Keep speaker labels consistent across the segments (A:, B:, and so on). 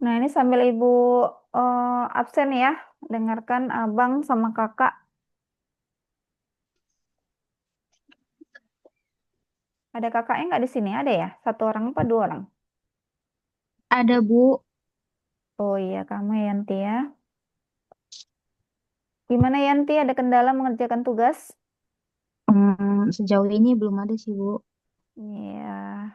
A: Nah, ini sambil Ibu absen ya, dengarkan Abang sama Kakak. Ada kakaknya nggak di sini? Ada ya? Satu orang apa dua orang?
B: Ada Bu.
A: Oh iya, kamu Yanti ya. Gimana Yanti? Ada kendala mengerjakan tugas?
B: Sejauh ini belum ada sih Bu.
A: Iya.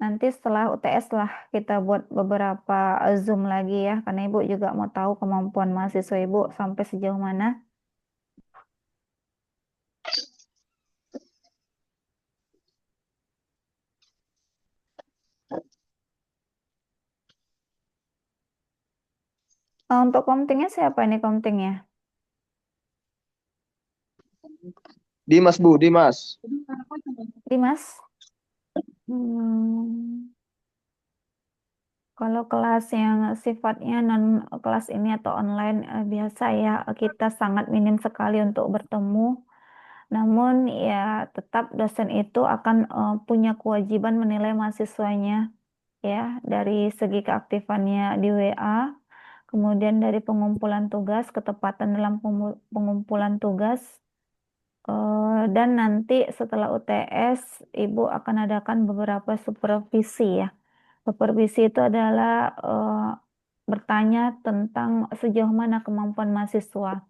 A: Nanti setelah UTS lah kita buat beberapa Zoom lagi ya, karena Ibu juga mau tahu kemampuan mahasiswa Ibu sampai sejauh mana. Untuk komtingnya siapa ini komtingnya?
C: Dimas Bu, Dimas.
A: Dimas? Hmm. Kalau kelas yang sifatnya non kelas ini atau online biasa ya kita sangat minim sekali untuk bertemu. Namun ya tetap dosen itu akan punya kewajiban menilai mahasiswanya ya dari segi keaktifannya di WA, kemudian dari pengumpulan tugas, ketepatan dalam pengumpulan tugas, dan nanti setelah UTS Ibu akan adakan beberapa supervisi ya. Supervisi itu adalah bertanya tentang sejauh mana kemampuan mahasiswa.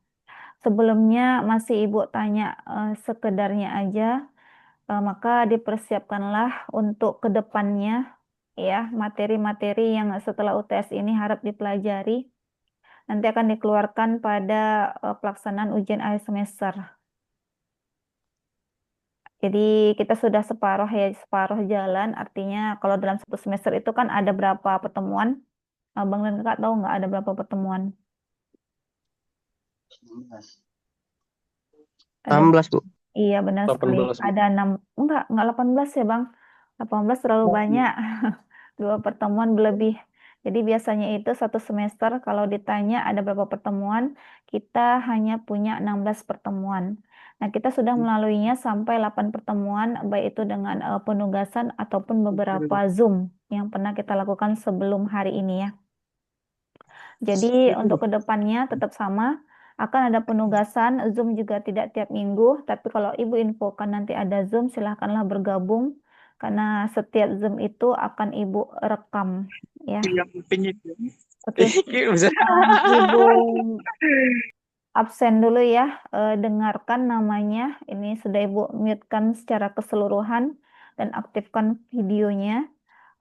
A: Sebelumnya masih Ibu tanya sekedarnya aja, maka dipersiapkanlah untuk ke depannya ya materi-materi yang setelah UTS ini harap dipelajari. Nanti akan dikeluarkan pada pelaksanaan ujian akhir semester. Jadi kita sudah separuh ya, separuh jalan. Artinya kalau dalam satu semester itu kan ada berapa pertemuan? Abang dan kakak tahu nggak ada berapa pertemuan? Ada,
C: 16 Bu.
A: iya benar sekali.
C: 18 Bu.
A: Ada enam, enggak 18 ya Bang. 18 terlalu banyak. Dua pertemuan berlebih. Jadi biasanya itu satu semester kalau ditanya ada berapa pertemuan, kita hanya punya 16 pertemuan. Nah, kita sudah melaluinya sampai 8 pertemuan, baik itu dengan penugasan ataupun beberapa Zoom yang pernah kita lakukan sebelum hari ini ya. Jadi untuk kedepannya tetap sama, akan ada penugasan, Zoom juga tidak tiap minggu, tapi kalau Ibu infokan nanti ada Zoom, silahkanlah bergabung, karena setiap Zoom itu akan Ibu rekam, ya.
C: Yang penting itu.
A: Oke,
C: Bisa.
A: Ibu absen dulu ya, dengarkan namanya, ini sudah Ibu mute-kan secara keseluruhan, dan aktifkan videonya.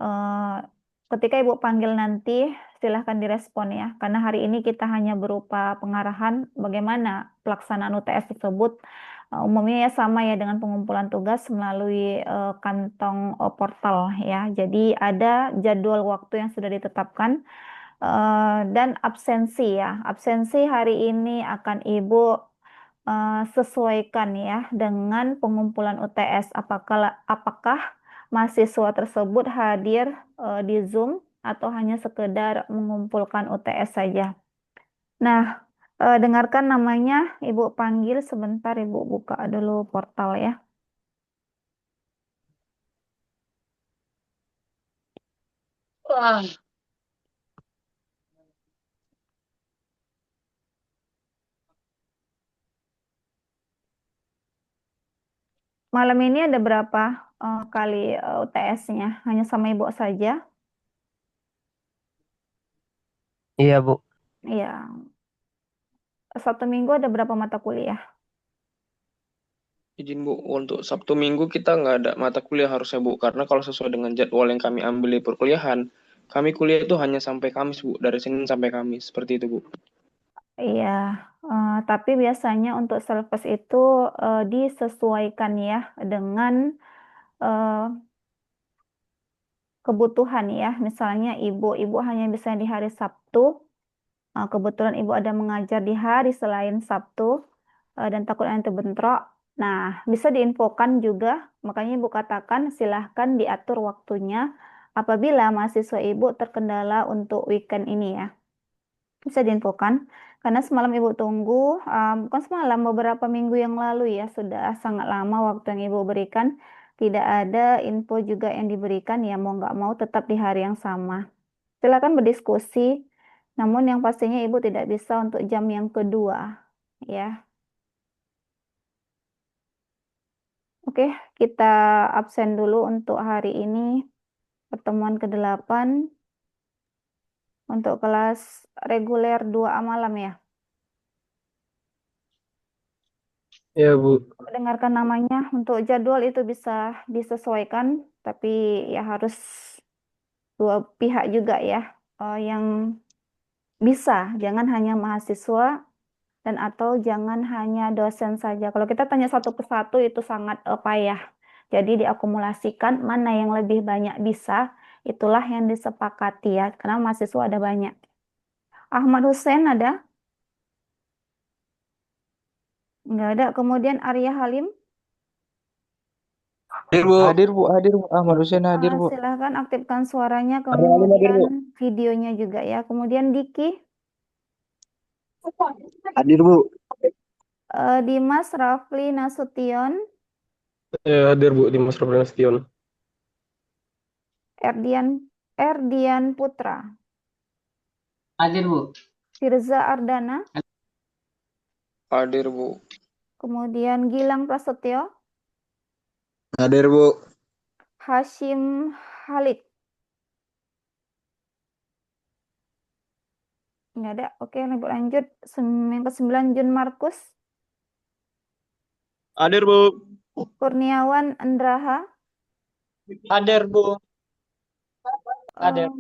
A: Eh, Ketika Ibu panggil nanti, silahkan direspon ya. Karena hari ini kita hanya berupa pengarahan bagaimana pelaksanaan UTS tersebut. Umumnya ya sama ya dengan pengumpulan tugas melalui kantong portal ya. Jadi ada jadwal waktu yang sudah ditetapkan dan absensi ya. Absensi hari ini akan Ibu sesuaikan ya dengan pengumpulan UTS. Apakah mahasiswa tersebut hadir di Zoom atau hanya sekedar mengumpulkan UTS saja. Nah, dengarkan namanya, Ibu panggil sebentar, Ibu buka dulu portal ya.
C: Wah.
A: Malam ini ada berapa kali UTS-nya? Hanya sama Ibu saja?
C: Iya Bu.
A: Iya, satu minggu ada berapa mata kuliah?
D: Izin Bu, untuk Sabtu Minggu kita nggak ada mata kuliah harusnya Bu, karena kalau sesuai dengan jadwal yang kami ambil di perkuliahan, kami kuliah itu hanya sampai Kamis Bu, dari Senin sampai Kamis, seperti itu Bu.
A: Iya, tapi biasanya untuk service itu disesuaikan ya dengan eh, kebutuhan ya. Misalnya ibu hanya bisa di hari Sabtu, kebetulan ibu ada mengajar di hari selain Sabtu dan takut nanti bentrok. Nah, bisa diinfokan juga, makanya ibu katakan silahkan diatur waktunya apabila mahasiswa ibu terkendala untuk weekend ini ya. Bisa diinfokan. Karena semalam ibu tunggu, bukan semalam, beberapa minggu yang lalu ya, sudah sangat lama waktu yang ibu berikan. tidak ada info juga yang diberikan, ya mau nggak mau tetap di hari yang sama. Silakan berdiskusi, namun yang pastinya Ibu tidak bisa untuk jam yang kedua, ya. Oke, kita absen dulu untuk hari ini, pertemuan ke-8 untuk kelas reguler 2A malam ya.
C: Iya, Bu.
A: Dengarkan namanya, untuk jadwal itu bisa disesuaikan, tapi ya harus dua pihak juga ya, yang bisa, jangan hanya mahasiswa dan atau jangan hanya dosen saja. Kalau kita tanya satu persatu itu sangat payah. Jadi diakumulasikan mana yang lebih banyak bisa, itulah yang disepakati ya, karena mahasiswa ada banyak. Ahmad Hussein ada? Nggak ada. Kemudian Arya Halim,
C: Hadir, Bu. Hadir, Bu. Hadir, Bu. Ahmad Hussein hadir, Bu.
A: silahkan aktifkan suaranya,
C: Arya Halim hadir, Bu.
A: kemudian videonya juga ya. Kemudian Diki,
C: Hadir, Bu.
A: Dimas Rafli Nasution,
C: Hadir, Bu. Dimas Robert Nasution.
A: Erdian Putra,
E: Hadir, Bu.
A: Firza Ardana,
D: Hadir, Bu.
A: kemudian Gilang Prasetyo,
C: Hadir, Bu.
A: Hashim Khalid. Nggak ada. Oke, lanjut. Yang ke-9 Jun Markus,
C: Hadir, Bu.
A: Kurniawan Andraha,
C: Hadir, Bu. Hadir.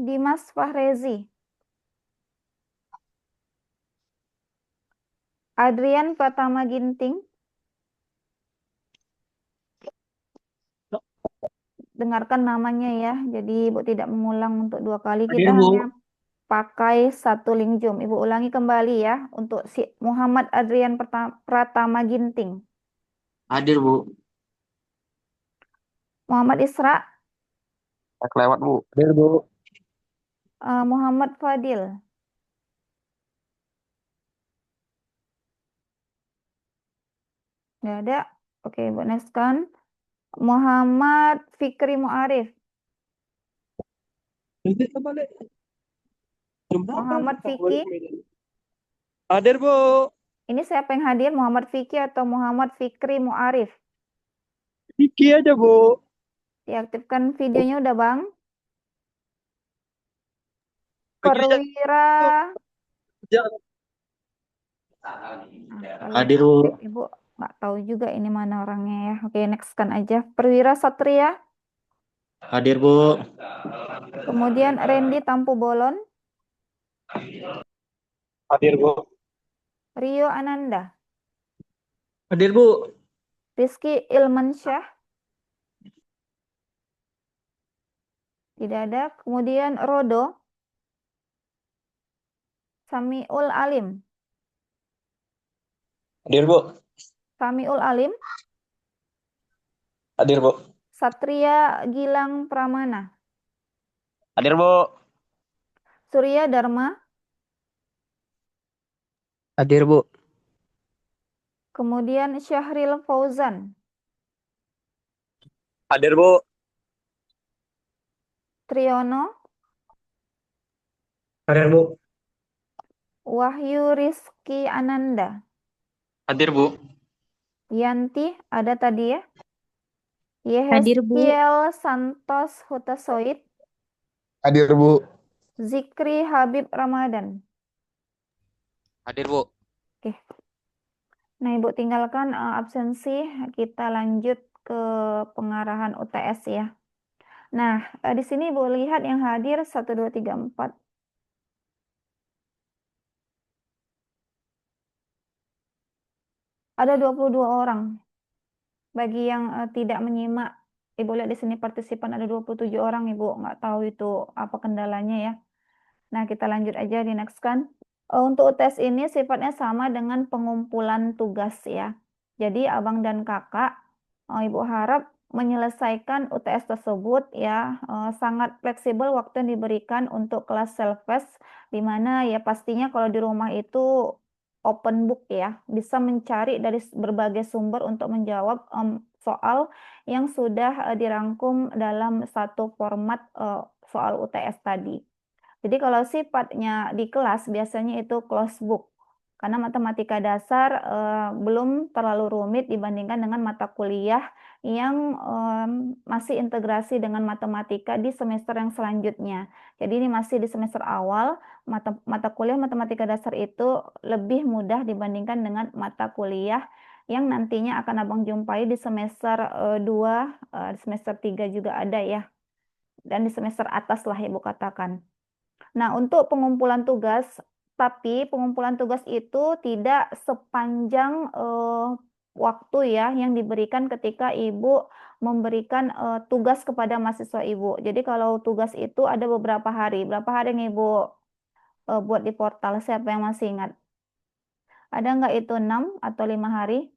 A: Dimas Fahrezi, Adrian Pratama Ginting. Dengarkan namanya ya, jadi Ibu tidak mengulang untuk 2 kali. Kita
C: Hadir, Bu.
A: hanya pakai satu link Zoom. Ibu ulangi kembali ya untuk si Muhammad Adrian Pratama Ginting,
E: Hadir, Bu.
A: Muhammad Isra,
C: Kelewat, Bu. Hadir, Bu.
A: Muhammad Fadil, nggak ada. Oke, Ibu next kan. Muhammad Fikri Muarif, Muhammad Fikri.
C: Hadir, Bu.
A: Ini siapa yang hadir? Muhammad Fikri atau Muhammad Fikri Muarif?
C: Iki aja, Bu.
A: Diaktifkan videonya udah Bang.
C: Fikri aja.
A: Perwira.
C: Jangan.
A: Kalau
E: Hadir,
A: yang
E: Bu.
A: aktif, Ibu nggak tahu juga ini mana orangnya ya. Oke, next kan aja. Perwira Satria.
E: Hadir, Bu.
A: Kemudian Randy Tampu Bolon.
C: Hadir, Bu.
A: Rio Ananda.
E: Hadir, Bu.
A: Rizky Ilmansyah. Tidak ada. Kemudian Rodo. Samiul Alim.
C: Hadir, Bu.
A: Samiul Alim.
C: Hadir, Bu.
A: Satria Gilang Pramana.
C: Hadir, Bu.
A: Surya Dharma.
C: Hadir, Bu.
A: Kemudian Syahril Fauzan.
C: Hadir, Bu.
A: Triyono.
C: Hadir, Bu.
A: Wahyu Rizky Ananda.
C: Hadir, Bu.
A: Yanti ada tadi ya.
B: Hadir, Bu.
A: Yehezkiel Santos Hutasoid.
C: Hadir, Bu.
A: Zikri Habib Ramadan.
C: Hadir, Bu.
A: Oke. Nah, Ibu tinggalkan absensi. Kita lanjut ke pengarahan UTS ya. Nah, di sini Ibu lihat yang hadir 1, 2, 3, 4. Ada 22 orang. Bagi yang tidak menyimak, Ibu lihat di sini partisipan ada 27 orang, Ibu nggak tahu itu apa kendalanya ya. Nah, kita lanjut aja di next kan. Untuk UTS ini sifatnya sama dengan pengumpulan tugas ya. Jadi abang dan kakak, Ibu harap menyelesaikan UTS tersebut ya, sangat fleksibel waktu yang diberikan untuk kelas self-paced, di mana ya pastinya kalau di rumah itu open book ya, bisa mencari dari berbagai sumber untuk menjawab soal yang sudah dirangkum dalam satu format soal UTS tadi. Jadi kalau sifatnya di kelas biasanya itu closed book. Karena matematika dasar belum terlalu rumit dibandingkan dengan mata kuliah yang masih integrasi dengan matematika di semester yang selanjutnya. Jadi ini masih di semester awal, mata kuliah matematika dasar itu lebih mudah dibandingkan dengan mata kuliah yang nantinya akan Abang jumpai di semester 2, di semester 3 juga ada ya. Dan di semester atas lah Ibu katakan. Nah, untuk pengumpulan tugas, tapi pengumpulan tugas itu tidak sepanjang waktu ya yang diberikan ketika Ibu memberikan tugas kepada mahasiswa Ibu. Jadi kalau tugas itu ada beberapa hari. Berapa hari yang Ibu buat di portal? Siapa yang masih ingat? Ada nggak itu 6 atau 5 hari?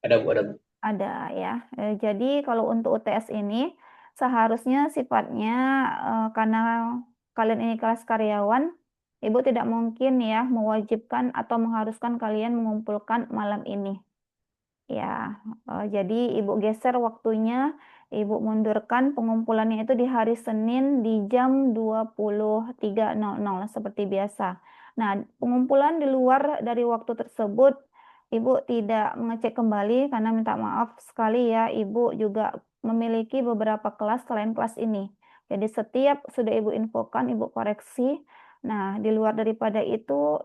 E: Ada Bu, ada Bu.
A: Ada ya. Jadi kalau untuk UTS ini seharusnya sifatnya karena kalian ini kelas karyawan, Ibu tidak mungkin ya mewajibkan atau mengharuskan kalian mengumpulkan malam ini. Ya, jadi Ibu geser waktunya, Ibu mundurkan pengumpulannya itu di hari Senin di jam 23.00 seperti biasa. Nah, pengumpulan di luar dari waktu tersebut, Ibu tidak mengecek kembali karena minta maaf sekali ya, Ibu juga memiliki beberapa kelas selain kelas ini. Jadi setiap sudah Ibu infokan, Ibu koreksi. Nah, di luar daripada itu,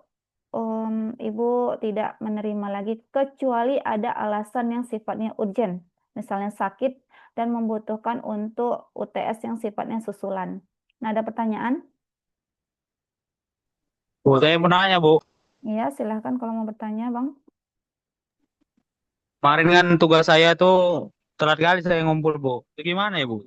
A: Ibu tidak menerima lagi kecuali ada alasan yang sifatnya urgent, misalnya sakit dan membutuhkan untuk UTS yang sifatnya susulan. Nah, ada pertanyaan?
C: Bu, saya mau nanya, Bu.
A: Iya, silahkan kalau mau bertanya, Bang.
C: Kemarin kan tugas saya tuh telat kali saya ngumpul, Bu. Itu gimana ya, Bu?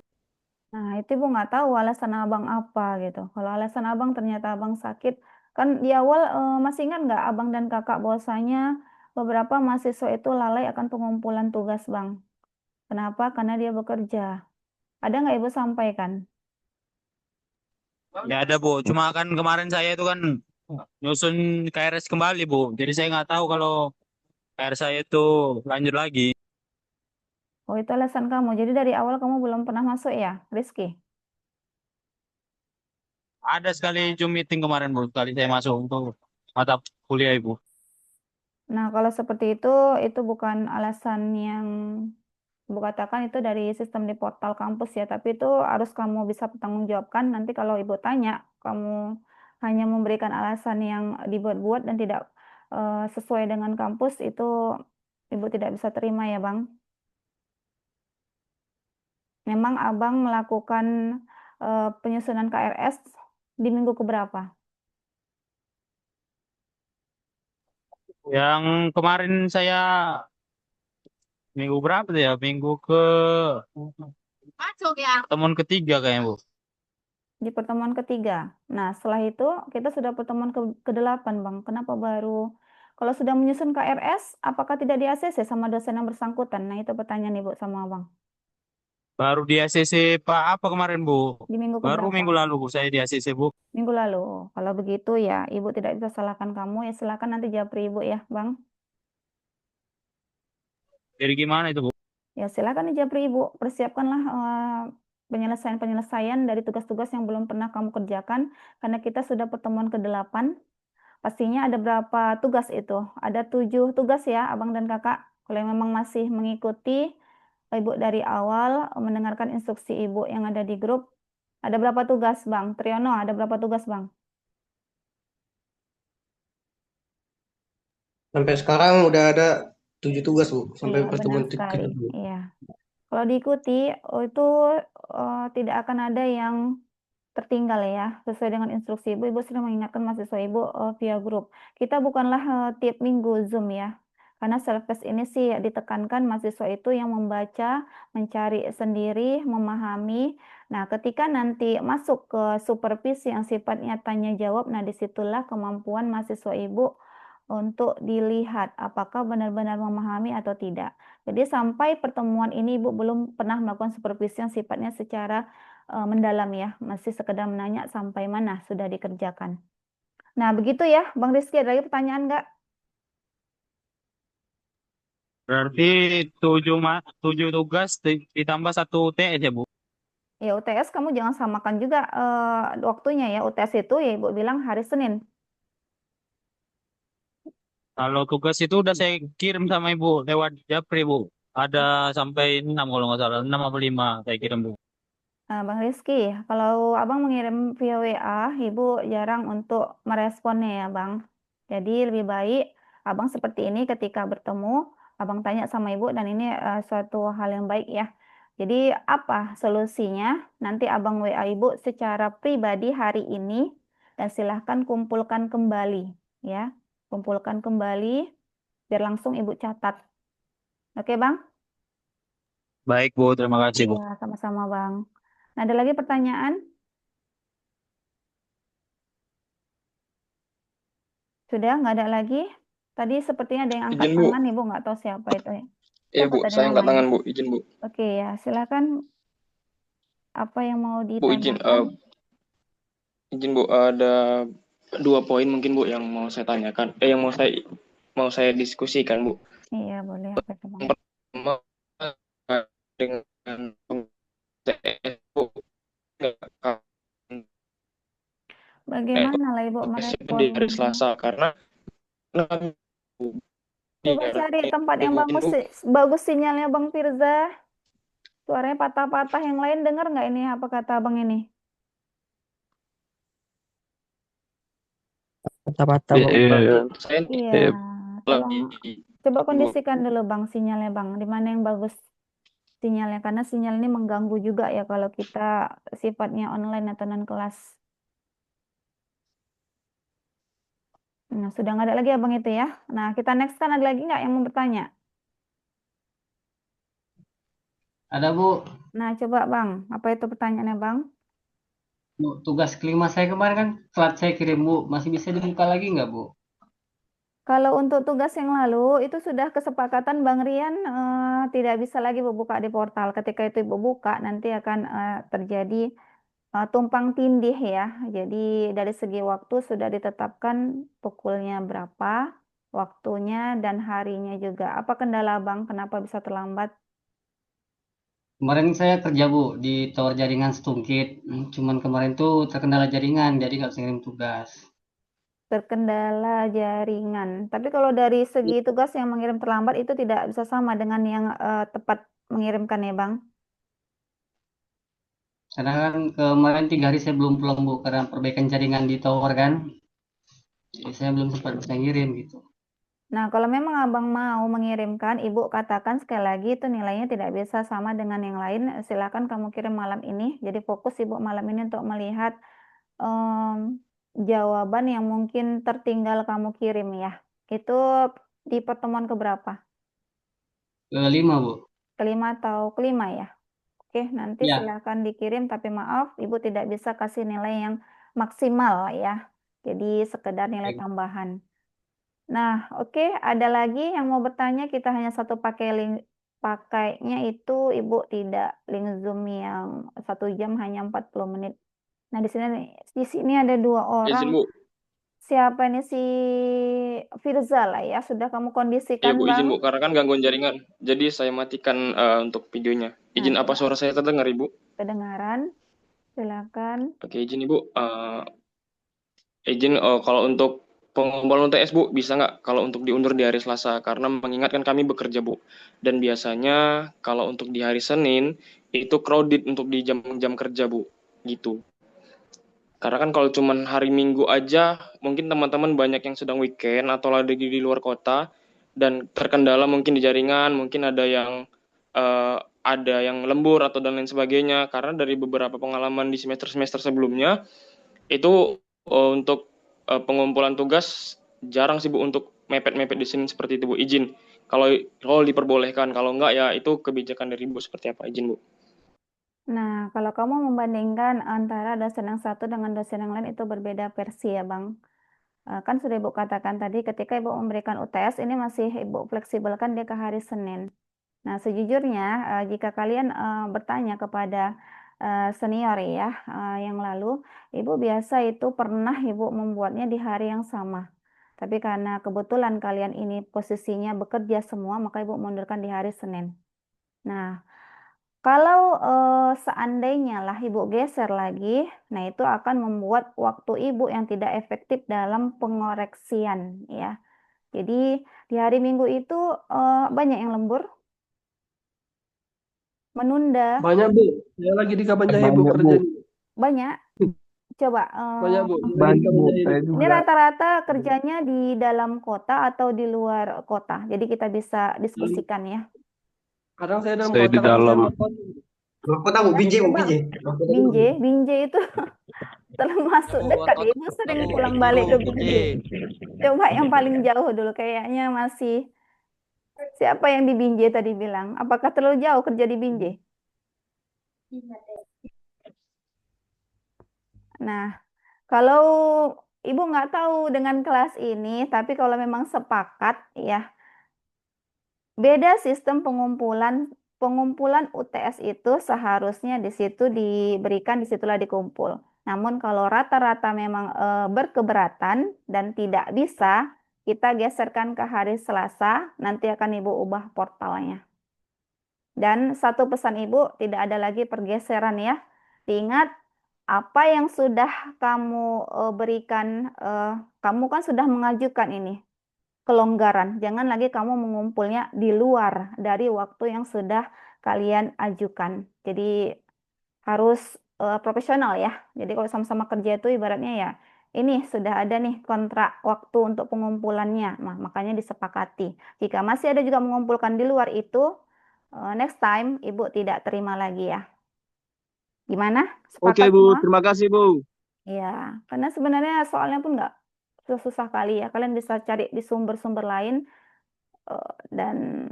A: Nah, itu Ibu nggak tahu alasan Abang apa gitu. Kalau alasan Abang ternyata Abang sakit, kan di awal masih ingat nggak Abang dan Kakak bahwasanya beberapa mahasiswa itu lalai akan pengumpulan tugas, Bang. Kenapa? Karena dia bekerja. Ada nggak Ibu sampaikan?
C: Ya ada, Bu. Cuma kan kemarin saya itu kan nyusun KRS kembali, Bu. Jadi saya nggak tahu kalau KRS saya itu lanjut lagi.
A: Oh, itu alasan kamu. Jadi dari awal kamu belum pernah masuk ya, Rizky?
C: Ada sekali Zoom meeting kemarin, Bu. Kali saya masuk untuk mata kuliah, Ibu.
A: Nah, kalau seperti itu bukan alasan yang Ibu katakan itu dari sistem di portal kampus ya, tapi itu harus kamu bisa pertanggungjawabkan. Nanti kalau Ibu tanya, kamu hanya memberikan alasan yang dibuat-buat dan tidak sesuai dengan kampus, itu Ibu tidak bisa terima ya, Bang. Memang Abang melakukan penyusunan KRS di minggu keberapa?
C: Yang kemarin saya minggu berapa tuh ya? Minggu ke pertemuan ketiga kayaknya, Bu.
A: Di pertemuan ketiga. Nah, setelah itu kita sudah pertemuan ke-8, Bang. Kenapa baru? Kalau sudah menyusun KRS, apakah tidak di ACC sama dosen yang bersangkutan? Nah, itu pertanyaan Ibu sama Abang.
C: Baru di ACC Pak apa kemarin, Bu?
A: Di minggu
C: Baru
A: keberapa?
C: minggu lalu, Bu, saya di ACC, Bu.
A: Minggu lalu. Kalau begitu ya, Ibu tidak bisa salahkan kamu. Ya, silakan nanti japri Ibu ya, Bang.
C: Jadi gimana itu, Bu?
A: Ya, silakan dijapri Ibu. Persiapkanlah penyelesaian-penyelesaian dari tugas-tugas yang belum pernah kamu kerjakan. Karena kita sudah pertemuan ke-8. Pastinya ada berapa tugas itu? Ada 7 tugas ya, Abang dan Kakak. Kalau yang memang masih mengikuti Ibu dari awal, mendengarkan instruksi Ibu yang ada di grup. Ada berapa tugas, Bang? Triyono, ada berapa tugas, Bang?
E: Sampai sekarang udah ada 7 tugas Bu,
A: Iya,
E: sampai
A: benar
E: pertemuan
A: sekali.
E: kedua.
A: Iya. Kalau diikuti, itu tidak akan ada yang tertinggal ya. Sesuai dengan instruksi Ibu, Ibu sudah mengingatkan mahasiswa Ibu via grup. Kita bukanlah tiap minggu Zoom ya. Karena self-test ini sih ditekankan mahasiswa itu yang membaca, mencari sendiri, memahami. Nah, ketika nanti masuk ke supervisi yang sifatnya tanya jawab, nah disitulah kemampuan mahasiswa Ibu untuk dilihat apakah benar-benar memahami atau tidak. Jadi sampai pertemuan ini Ibu belum pernah melakukan supervisi yang sifatnya secara mendalam ya, masih sekedar menanya sampai mana sudah dikerjakan. Nah, begitu ya, Bang Rizky, ada lagi pertanyaan nggak?
C: Berarti 7 tugas ditambah 1 TS ya, Bu?
A: Ya UTS kamu jangan samakan juga waktunya ya. UTS itu ya Ibu bilang hari Senin.
C: Kalau tugas itu udah saya kirim sama Ibu lewat Japri, Bu. Ada sampai 6 kalau nggak salah. 6 apa 5 saya kirim, Bu.
A: Bang Rizky, kalau Abang mengirim via WA, Ibu jarang untuk meresponnya ya Bang. Jadi lebih baik Abang seperti ini ketika bertemu, Abang tanya sama Ibu dan ini suatu hal yang baik ya. Jadi apa solusinya? Nanti Abang WA Ibu secara pribadi hari ini dan silahkan kumpulkan kembali ya. Kumpulkan kembali biar langsung Ibu catat. Oke Bang?
C: Baik, Bu. Terima kasih, Bu.
A: Ya, sama-sama Bang. Nah, ada lagi pertanyaan? Sudah, nggak ada lagi. Tadi sepertinya ada yang angkat
D: Izin, Bu.
A: tangan, Ibu nggak tahu siapa itu ya.
D: Iya,
A: Siapa
D: Bu.
A: tadi
D: Saya angkat
A: namanya?
D: tangan, Bu. Izin, Bu.
A: Oke ya, silakan. Apa yang mau
D: Bu, izin.
A: ditanyakan?
D: Izin, Bu. Ada 2 poin mungkin, Bu, yang mau saya tanyakan. Yang mau saya diskusikan, Bu.
A: Iya, boleh. Apa itu, Bang?
D: Yang pertama, dengan TS, Bu.
A: Bagaimana lah Ibu
D: Itu di hari
A: meresponnya?
D: Selasa karena
A: Coba cari tempat yang bagus,
D: Bu.
A: bagus sinyalnya Bang Firza. Suaranya patah-patah. Yang lain dengar nggak ini apa kata Bang ini?
B: Patah-patah, Bu.
D: Saya
A: Iya, tolong
D: lagi,
A: coba
D: Bu.
A: kondisikan dulu Bang sinyalnya Bang. Di mana yang bagus sinyalnya? Karena sinyal ini mengganggu juga ya kalau kita sifatnya online atau non kelas. Nah, sudah nggak ada lagi abang itu ya. Nah, kita next kan ada lagi nggak yang mau bertanya?
F: Ada Bu,
A: Nah, coba bang, apa itu pertanyaannya bang?
F: Bu, tugas kelima saya kemarin kan telat saya kirim Bu, masih bisa dibuka lagi nggak Bu?
A: Kalau untuk tugas yang lalu itu sudah kesepakatan Bang Rian tidak bisa lagi buka di portal. Ketika itu Ibu buka nanti akan terjadi tumpang tindih ya. Jadi dari segi waktu sudah ditetapkan pukulnya berapa, waktunya dan harinya juga. Apa kendala Bang? Kenapa bisa terlambat?
F: Kemarin saya kerja Bu di tower jaringan Stungkit, cuman kemarin tuh terkendala jaringan, jadi nggak bisa ngirim tugas.
A: Terkendala jaringan. Tapi kalau dari segi tugas yang mengirim terlambat itu tidak bisa sama dengan yang tepat mengirimkan ya, Bang.
F: Karena kan kemarin 3 hari saya belum pulang Bu, karena perbaikan jaringan di tower kan, jadi saya belum sempat bisa ngirim gitu.
A: Nah, kalau memang Abang mau mengirimkan, Ibu katakan sekali lagi itu nilainya tidak bisa sama dengan yang lain. Silakan kamu kirim malam ini. Jadi fokus Ibu malam ini untuk melihat jawaban yang mungkin tertinggal kamu kirim ya. Itu di pertemuan keberapa?
F: Kelima Bu.
A: Kelima atau kelima ya? Oke, nanti
F: Ya,
A: silakan dikirim, tapi maaf, Ibu tidak bisa kasih nilai yang maksimal ya. Jadi sekedar nilai
F: baik.
A: tambahan. Nah, oke, ada lagi yang mau bertanya, kita hanya satu pakai link, pakainya itu Ibu tidak link Zoom yang 1 jam hanya 40 menit. Nah, di sini ada 2 orang.
D: Izin, Bu.
A: Siapa ini si Firza lah ya, sudah kamu
D: Iya,
A: kondisikan,
D: Bu, izin,
A: Bang.
D: Bu, karena kan gangguan jaringan. Jadi saya matikan untuk videonya.
A: Nah,
D: Izin apa
A: coba
D: suara saya terdengar, Ibu?
A: kedengaran, silakan.
D: Oke, izin, Ibu. Izin kalau untuk pengumpulan UTS, Bu, bisa nggak kalau untuk diundur di hari Selasa? Karena mengingatkan kami bekerja, Bu. Dan biasanya kalau untuk di hari Senin, itu crowded untuk di jam-jam kerja, Bu. Gitu. Karena kan kalau cuman hari Minggu aja, mungkin teman-teman banyak yang sedang weekend atau lagi di luar kota, dan terkendala mungkin di jaringan, mungkin ada yang lembur atau dan lain sebagainya. Karena dari beberapa pengalaman di semester-semester sebelumnya, itu untuk pengumpulan tugas jarang sih Bu untuk mepet-mepet di sini seperti itu Bu. Izin kalau diperbolehkan, kalau enggak ya itu kebijakan dari Bu seperti apa, izin Bu.
A: Nah, kalau kamu membandingkan antara dosen yang satu dengan dosen yang lain itu berbeda versi ya, Bang. Kan sudah Ibu katakan tadi ketika Ibu memberikan UTS ini masih Ibu fleksibelkan dia ke hari Senin. Nah, sejujurnya jika kalian bertanya kepada senior ya yang lalu, Ibu biasa itu pernah Ibu membuatnya di hari yang sama. Tapi karena kebetulan kalian ini posisinya bekerja semua, maka Ibu mundurkan di hari Senin. Nah, kalau seandainya lah Ibu geser lagi, nah itu akan membuat waktu Ibu yang tidak efektif dalam pengoreksian ya. Jadi di hari Minggu itu banyak yang lembur, menunda,
G: Banyak Bu, saya lagi di Kapan Jaya Bu
H: Banyak,
G: kerja
H: Bu.
G: nih.
A: banyak. Coba
G: Banyak Bu, saya lagi di
H: Banyak,
G: Kapan
H: Bu.
G: Jaya
H: Saya
G: nih.
A: ini
H: juga.
A: rata-rata kerjanya di dalam kota atau di luar kota. Jadi kita bisa diskusikan ya.
G: Kadang saya dalam
H: Saya
G: kota,
H: di
G: kadang saya
H: dalam.
G: luar kota.
E: Luar kota Bu, Binjai Bu,
A: Coba
E: Binjai. Luar kota dulu.
A: Binjai itu termasuk
C: Luar
A: dekat.
C: kota
A: Ibu sering
C: Bu,
A: pulang balik ke
C: Bu,
A: Binjai. Coba yang paling jauh dulu, kayaknya masih siapa yang di Binjai tadi bilang? Apakah terlalu jauh kerja di Binjai? Nah, kalau Ibu nggak tahu dengan kelas ini, tapi kalau memang sepakat ya, beda sistem pengumpulan UTS itu seharusnya di situ diberikan, disitulah dikumpul. Namun kalau rata-rata memang berkeberatan dan tidak bisa, kita geserkan ke hari Selasa, nanti akan Ibu ubah portalnya. Dan satu pesan Ibu, tidak ada lagi pergeseran ya. Diingat, apa yang sudah kamu berikan, kamu kan sudah mengajukan ini kelonggaran. Jangan lagi kamu mengumpulnya di luar dari waktu yang sudah kalian ajukan. Jadi harus profesional ya. Jadi kalau sama-sama kerja itu ibaratnya ya, ini sudah ada nih kontrak waktu untuk pengumpulannya. Nah, makanya disepakati. Jika masih ada juga mengumpulkan di luar itu, next time Ibu tidak terima lagi ya. Gimana?
G: Oke
A: Sepakat
G: Bu,
A: semua?
G: terima kasih Bu.
A: Ya, karena sebenarnya soalnya pun nggak susah kali ya. Kalian bisa cari di sumber-sumber lain dan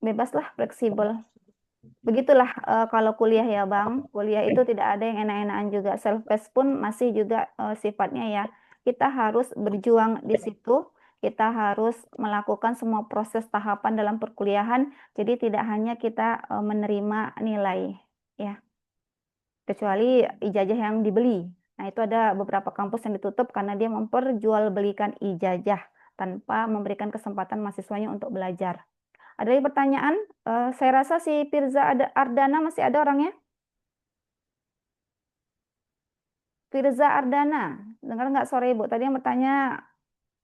A: bebaslah, fleksibel. Begitulah kalau kuliah ya Bang. Kuliah itu tidak ada yang enak-enakan juga. Self-paced pun masih juga sifatnya ya. Kita harus berjuang di situ. Kita harus melakukan semua proses tahapan dalam perkuliahan. Jadi tidak hanya kita menerima nilai ya. Kecuali ijazah yang dibeli. Nah, itu ada beberapa kampus yang ditutup karena dia memperjualbelikan ijazah tanpa memberikan kesempatan mahasiswanya untuk belajar. Ada lagi pertanyaan? Saya rasa si Firza Ardana masih ada orangnya? Firza Ardana, dengar nggak sore Ibu? Tadi yang bertanya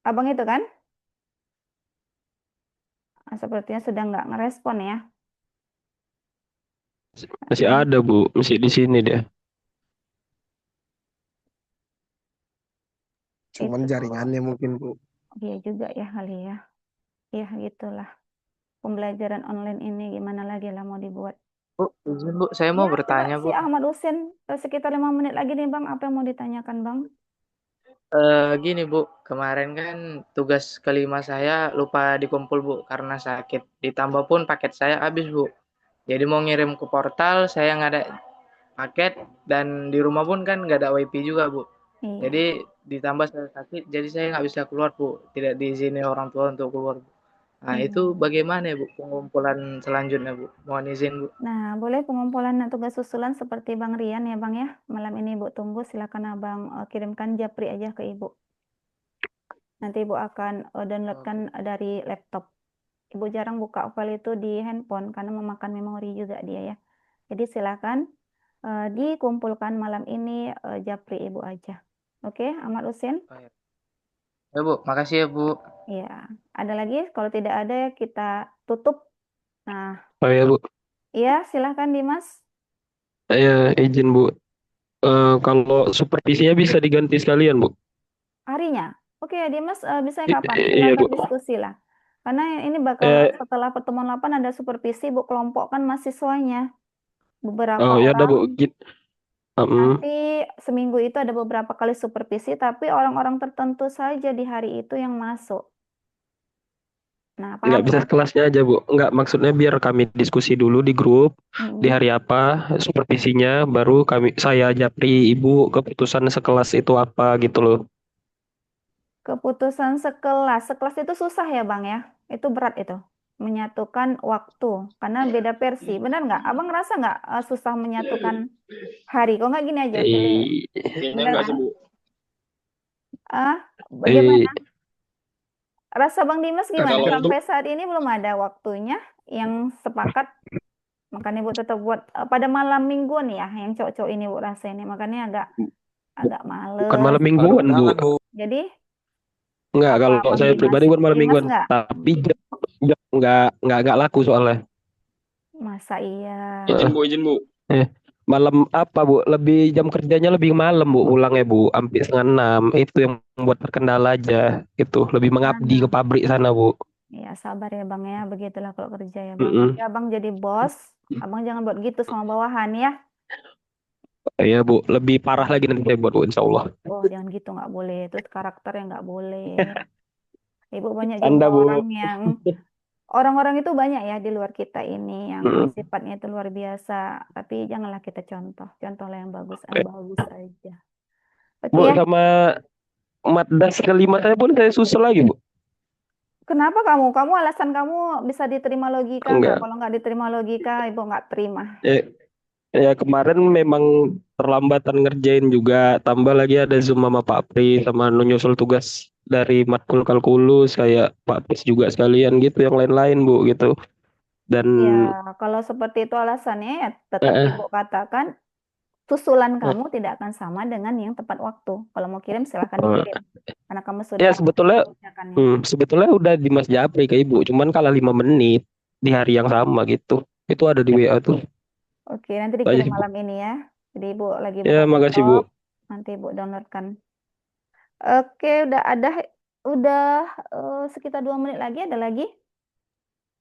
A: abang itu kan? Sepertinya sudah nggak ngerespon ya.
H: Masih ada, Bu. Masih di sini dia.
E: Cuman
A: Itu.
E: jaringannya mungkin Bu.
A: Iya juga ya kali ya. Ya gitulah. Pembelajaran online ini gimana lagi lah mau dibuat.
B: Bu, izin Bu, saya mau
A: Ya,
B: bertanya
A: coba
B: Bu.
A: si Ahmad Husin sekitar 5 menit lagi nih Bang. Apa yang mau ditanyakan Bang?
B: Gini Bu, kemarin kan tugas kelima saya lupa dikumpul Bu karena sakit. Ditambah pun paket saya habis Bu. Jadi mau ngirim ke portal, saya nggak ada paket dan di rumah pun kan nggak ada WiFi juga Bu.
A: Iya.
B: Jadi ditambah saya sakit, jadi saya nggak bisa keluar Bu. Tidak diizinin orang tua untuk keluar Bu. Nah
A: Iya.
B: itu bagaimana ya Bu pengumpulan selanjutnya Bu? Mohon izin Bu.
A: Nah, boleh pengumpulan tugas susulan seperti Bang Rian ya Bang ya. Malam ini Ibu tunggu, silakan Abang kirimkan japri aja ke Ibu. Nanti Ibu akan downloadkan dari laptop. Ibu jarang buka file itu di handphone karena memakan memori juga dia ya. Jadi silakan dikumpulkan malam ini japri Ibu aja. Oke, Ahmad Husin?
B: Ya Bu, makasih ya Bu.
A: Ya, ada lagi? Kalau tidak ada kita tutup. Nah,
H: Oh ya, Bu.
A: iya silahkan Dimas.
H: Saya izin, Bu. Kalau supervisinya bisa diganti sekalian, Bu.
A: Harinya. Oke, Dimas bisa
H: I-
A: kapan?
H: iya,
A: Silakan
H: Bu.
A: diskusi lah. Karena ini bakal setelah pertemuan 8 ada supervisi, Bu, kelompokkan mahasiswanya. Beberapa
H: Oh, ya udah, Bu.
A: orang. Nanti seminggu itu ada beberapa kali supervisi, tapi orang-orang tertentu saja di hari itu yang masuk. Nah,
H: Nggak
A: paham
H: bisa
A: kan?
H: kelasnya aja, Bu. Nggak, maksudnya biar kami diskusi dulu di grup, di hari apa supervisinya, baru saya japri Ibu keputusan sekelas itu apa gitu loh.
A: Keputusan sekelas itu susah ya Bang ya? Itu berat itu. Menyatukan waktu. Karena beda versi. Benar nggak? Abang ngerasa nggak susah menyatukan hari? Kok nggak gini aja? Pilih.
D: Kayaknya
A: Benar
D: enggak
A: kan?
D: sih Bu.
A: Bagaimana? Rasa Bang Dimas
D: Nah,
A: gimana?
D: kalau untuk
A: Sampai saat ini belum ada waktunya yang sepakat. Makanya Ibu tetap buat pada malam mingguan ya, yang cowok-cowok ini Bu rasa ini. Makanya agak
H: Bukan
A: males.
H: malam mingguan, Bu.
C: Jangan, Bu.
A: Jadi
H: Enggak,
A: apa
H: kalau
A: Bang
H: saya
A: Dimas?
H: pribadi bukan malam
A: Dimas
H: mingguan.
A: nggak?
H: Tapi jam nggak laku soalnya.
A: Masa iya?
D: izin
H: Heeh.
D: Bu, izin Bu.
H: Malam apa, Bu? Lebih jam kerjanya lebih malam, Bu. Pulangnya, Bu. Sampai setengah 6. Itu yang membuat terkendala aja. Itu lebih mengabdi ke
A: Mana?
H: pabrik sana, Bu.
A: Ya sabar ya Bang ya, begitulah kalau kerja ya Bang.
H: Mm-mm.
A: Nanti Abang jadi bos, Abang jangan buat gitu sama bawahan ya.
H: Iya, Bu. Lebih parah lagi nanti saya buat, Bu. Insya Allah.
A: Oh jangan gitu, nggak boleh. Itu karakternya nggak boleh. Ibu banyak juga
H: Anda,
A: orang
H: Bu.
A: yang orang-orang itu banyak ya di luar kita ini yang
H: Mm-mm.
A: sifatnya itu luar biasa. Tapi janganlah kita contoh, contohlah yang bagus aja. Oke
H: Bu,
A: ya.
H: sama Maddas kelima saya pun saya susul lagi, Bu.
A: Kenapa kamu? Kamu alasan kamu bisa diterima logika nggak?
H: Enggak.
A: Kalau nggak diterima logika, ibu nggak terima.
H: Ya kemarin memang terlambatan ngerjain juga. Tambah lagi ada Zoom sama Pak Pri sama nyusul tugas dari matkul kalkulus kayak Pak Pris juga sekalian gitu, yang lain-lain, Bu, gitu. Dan
A: Ya, kalau seperti itu alasannya, ya tetap
H: eh,
A: ibu katakan susulan
H: eh,
A: kamu tidak akan sama dengan yang tepat waktu. Kalau mau kirim silahkan
H: eh,
A: dikirim, karena kamu
H: ya
A: sudah
H: sebetulnya
A: mengerjakannya.
H: sebetulnya udah di Mas Japri ke Ibu, cuman kalah 5 menit di hari yang sama gitu. Itu ada di WA tuh.
A: Oke, nanti
H: Itu aja
A: dikirim
H: sih, Bu.
A: malam ini ya. Jadi ibu lagi
H: Ya,
A: buka
H: makasih, Bu.
A: laptop, nanti ibu downloadkan. Oke, udah sekitar 2 menit lagi, ada lagi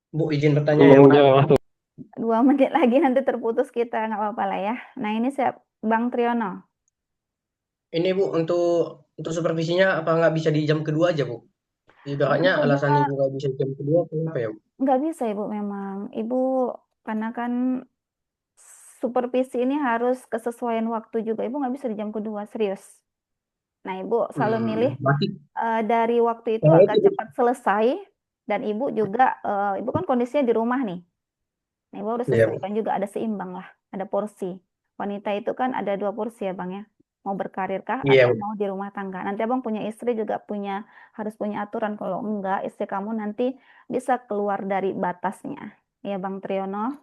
E: Bu, izin bertanya yang
H: Ya,
E: terakhir.
A: 2 menit lagi nanti terputus kita nggak apa-apa lah ya. Nah ini siap Bang Triono.
E: Ini Bu, untuk supervisinya apa nggak bisa di jam kedua aja, Bu?
A: Jam
E: Ibaratnya alasan
A: kedua
E: Ibu nggak bisa jam kedua, kenapa ya, Bu?
A: nggak bisa ibu memang. Ibu karena kan supervisi ini harus kesesuaian waktu juga. Ibu nggak bisa di jam kedua, serius. Nah, ibu selalu milih
E: Berarti
A: dari waktu itu
E: karena itu,
A: agak
E: Bu.
A: cepat selesai. Dan ibu juga, ibu kan kondisinya di rumah nih. Nah, ibu harus
E: Iya, Bu.
A: sesuaikan juga, ada seimbang lah, ada porsi. Wanita itu kan ada 2 porsi ya bang ya. Mau berkarir kah
E: Iya,
A: atau
E: Bu.
A: mau di rumah tangga. Nanti abang punya istri juga harus punya aturan. Kalau enggak, istri kamu nanti bisa keluar dari batasnya. Ya Bang Triono.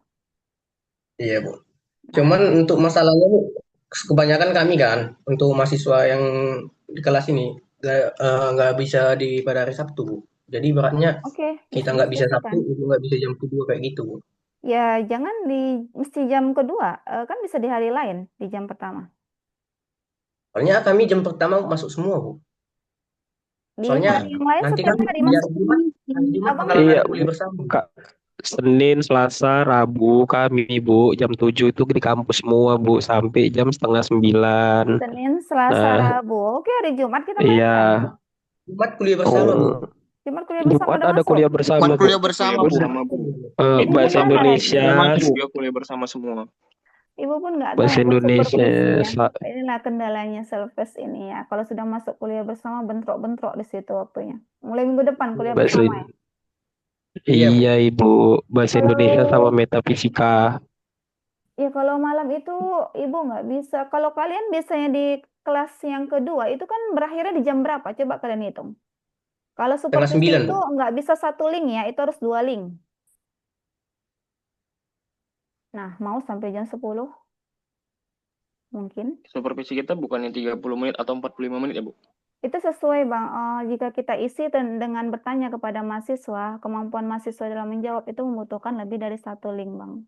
E: Iya, Bu.
A: Nah,
E: Cuman untuk masalahnya, Bu, kebanyakan kami kan, untuk mahasiswa yang di kelas ini, nggak bisa pada hari Sabtu, Bu. Jadi ibaratnya
A: oke,
E: kita
A: bisa
E: nggak bisa Sabtu,
A: diskusikan.
E: Ibu nggak bisa jam kedua kayak gitu, Bu.
A: Ya, jangan mesti jam kedua, kan bisa di hari lain, di jam pertama.
E: Soalnya kami jam pertama masuk semua, Bu.
A: Di
E: Soalnya
A: hari yang lain
E: nanti
A: setiap
E: kan
A: hari
E: di
A: masuk.
E: hari Jumat
A: Abang
E: bakalan
H: Iya,
E: ada kuliah bersama.
H: Kak. Senin, Selasa, Rabu, kami, Bu, jam 7 itu di kampus semua, Bu, sampai jam setengah 9.
A: Senin, Selasa,
H: Nah,
A: Rabu. Oke, hari Jumat kita
H: iya.
A: main.
E: Jumat kuliah bersama, Bu.
H: Oh,
A: Jumat kuliah bersama
H: Jumat
A: udah
H: ada
A: masuk.
H: kuliah bersama,
D: Jumat
H: Bu.
D: kuliah bersama, Bu.
A: Jadi
H: Bahasa
A: gimana lagi?
H: Indonesia,
D: Saya masuk juga kuliah bersama semua.
A: Ibu pun nggak tahu
H: bahasa
A: buat
H: Indonesia,
A: supervisi ya.
H: sa-
A: Inilah kendalanya self-paced ini ya. Kalau sudah masuk kuliah bersama, bentrok-bentrok di situ waktunya. Mulai minggu depan kuliah
H: bahasa
A: bersama ya.
E: Iya, Bu.
H: Iya, Ibu, bahasa Indonesia sama
A: Kalau
H: metafisika.
A: kalau malam itu ibu nggak bisa. Kalau kalian biasanya di kelas yang kedua itu kan berakhirnya di jam berapa? Coba kalian hitung. Kalau
E: Setengah
A: supervisi
E: 9,
A: itu
E: Bu.
A: nggak bisa satu link ya, itu harus 2 link. Nah, mau sampai jam 10 mungkin.
D: Supervisi kita bukannya 30 menit atau 45 menit ya, Bu?
A: Itu sesuai Bang. Jika kita isi dengan bertanya kepada mahasiswa, kemampuan mahasiswa dalam menjawab itu membutuhkan lebih dari satu link Bang.